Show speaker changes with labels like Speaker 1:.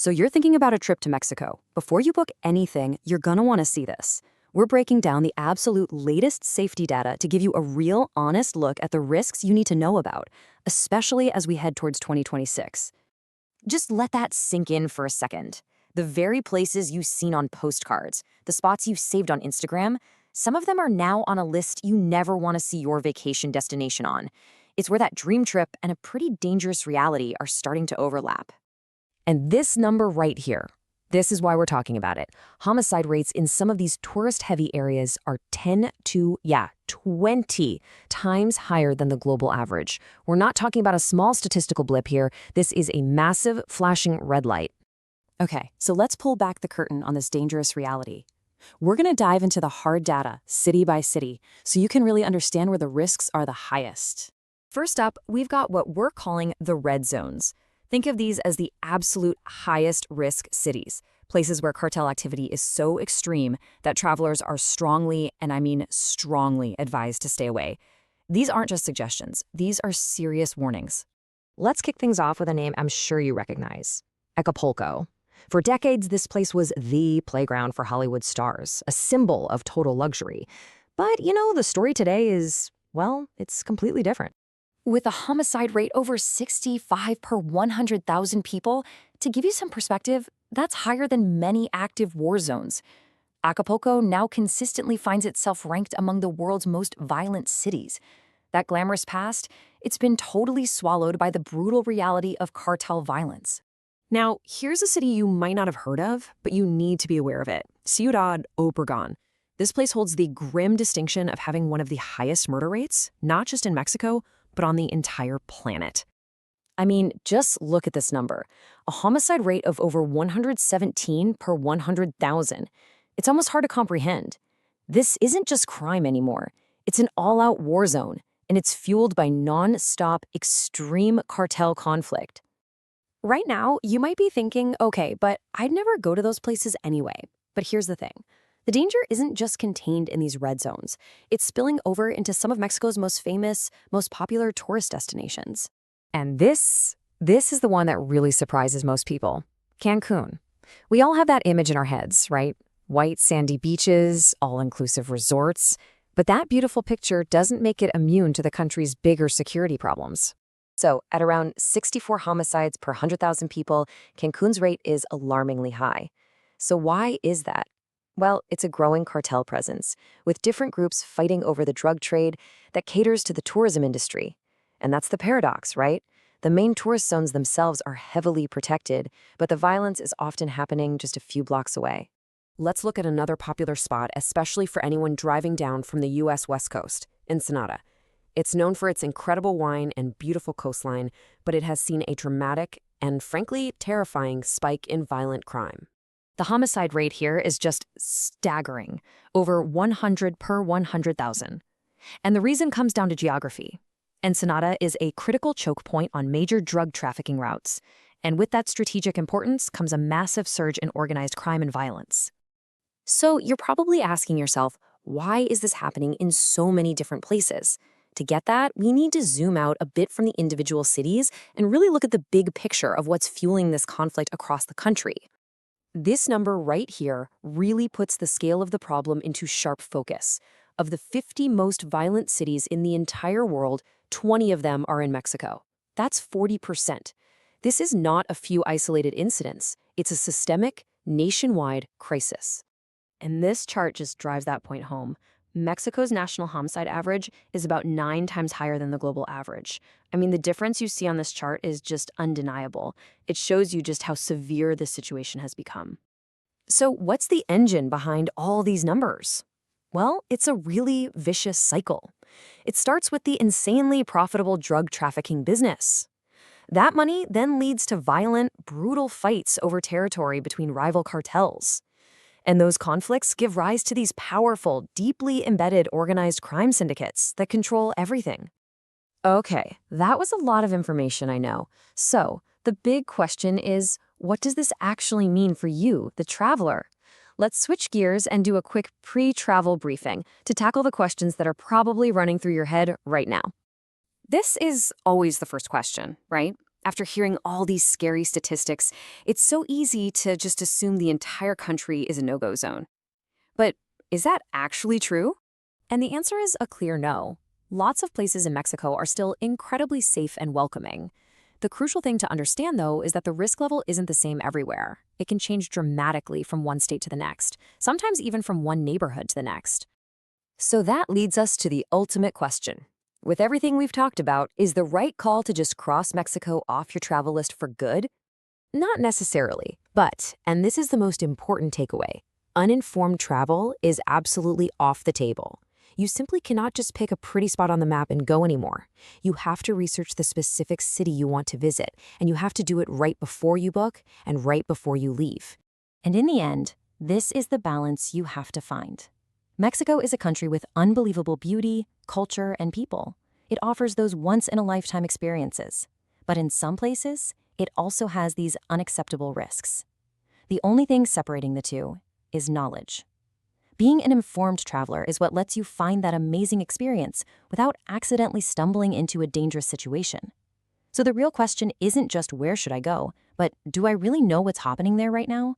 Speaker 1: So you're thinking about a trip to Mexico. Before you book anything, you're gonna wanna see this. We're breaking down the absolute latest safety data to give you a real, honest look at the risks you need to know about, especially as we head towards 2026. Just let that sink in for a second. The very places you've seen on postcards, the spots you saved on Instagram, some of them are now on a list you never want to see your vacation destination on. It's where that dream trip and a pretty dangerous reality are starting to overlap. And this number right here, this is why we're talking about it. Homicide rates in some of these tourist-heavy areas are 10 to 20 times higher than the global average. We're not talking about a small statistical blip here. This is a massive flashing red light. Okay, so let's pull back the curtain on this dangerous reality. We're going to dive into the hard data, city by city, so you can really understand where the risks are the highest. First up, we've got what we're calling the red zones. Think of these as the absolute highest risk cities, places where cartel activity is so extreme that travelers are strongly, and I mean strongly, advised to stay away. These aren't just suggestions, these are serious warnings. Let's kick things off with a name I'm sure you recognize: Acapulco. For decades, this place was the playground for Hollywood stars, a symbol of total luxury. But, the story today is, well, it's completely different. With a homicide rate over 65 per 100,000 people, to give you some perspective, that's higher than many active war zones. Acapulco now consistently finds itself ranked among the world's most violent cities. That glamorous past, it's been totally swallowed by the brutal reality of cartel violence. Now, here's a city you might not have heard of, but you need to be aware of it: Ciudad Obregón. This place holds the grim distinction of having one of the highest murder rates, not just in Mexico, but on the entire planet. I mean, just look at this number: a homicide rate of over 117 per 100,000. It's almost hard to comprehend. This isn't just crime anymore. It's an all-out war zone, and it's fueled by non-stop, extreme cartel conflict. Right now, you might be thinking, okay, but I'd never go to those places anyway. But here's the thing. The danger isn't just contained in these red zones. It's spilling over into some of Mexico's most famous, most popular tourist destinations. And this is the one that really surprises most people: Cancun. We all have that image in our heads, right? White sandy beaches, all-inclusive resorts. But that beautiful picture doesn't make it immune to the country's bigger security problems. So, at around 64 homicides per 100,000 people, Cancun's rate is alarmingly high. So why is that? Well, it's a growing cartel presence, with different groups fighting over the drug trade that caters to the tourism industry. And that's the paradox, right? The main tourist zones themselves are heavily protected, but the violence is often happening just a few blocks away. Let's look at another popular spot, especially for anyone driving down from the U.S. West Coast: Ensenada. It's known for its incredible wine and beautiful coastline, but it has seen a dramatic and, frankly, terrifying spike in violent crime. The homicide rate here is just staggering, over 100 per 100,000. And the reason comes down to geography. Ensenada is a critical choke point on major drug trafficking routes, and with that strategic importance comes a massive surge in organized crime and violence. So you're probably asking yourself, why is this happening in so many different places? To get that, we need to zoom out a bit from the individual cities and really look at the big picture of what's fueling this conflict across the country. This number right here really puts the scale of the problem into sharp focus. Of the 50 most violent cities in the entire world, 20 of them are in Mexico. That's 40%. This is not a few isolated incidents. It's a systemic, nationwide crisis. And this chart just drives that point home. Mexico's national homicide average is about 9 times higher than the global average. I mean, the difference you see on this chart is just undeniable. It shows you just how severe this situation has become. So what's the engine behind all these numbers? Well, it's a really vicious cycle. It starts with the insanely profitable drug trafficking business. That money then leads to violent, brutal fights over territory between rival cartels. And those conflicts give rise to these powerful, deeply embedded organized crime syndicates that control everything. Okay, that was a lot of information, I know. So, the big question is, what does this actually mean for you, the traveler? Let's switch gears and do a quick pre-travel briefing to tackle the questions that are probably running through your head right now. This is always the first question, right? After hearing all these scary statistics, it's so easy to just assume the entire country is a no-go zone. But is that actually true? And the answer is a clear no. Lots of places in Mexico are still incredibly safe and welcoming. The crucial thing to understand, though, is that the risk level isn't the same everywhere. It can change dramatically from one state to the next, sometimes even from one neighborhood to the next. So that leads us to the ultimate question. With everything we've talked about, is the right call to just cross Mexico off your travel list for good? Not necessarily, but, and this is the most important takeaway, uninformed travel is absolutely off the table. You simply cannot just pick a pretty spot on the map and go anymore. You have to research the specific city you want to visit, and you have to do it right before you book and right before you leave. And in the end, this is the balance you have to find. Mexico is a country with unbelievable beauty, culture, and people. It offers those once-in-a-lifetime experiences. But in some places, it also has these unacceptable risks. The only thing separating the two is knowledge. Being an informed traveler is what lets you find that amazing experience without accidentally stumbling into a dangerous situation. So the real question isn't just where should I go, but do I really know what's happening there right now?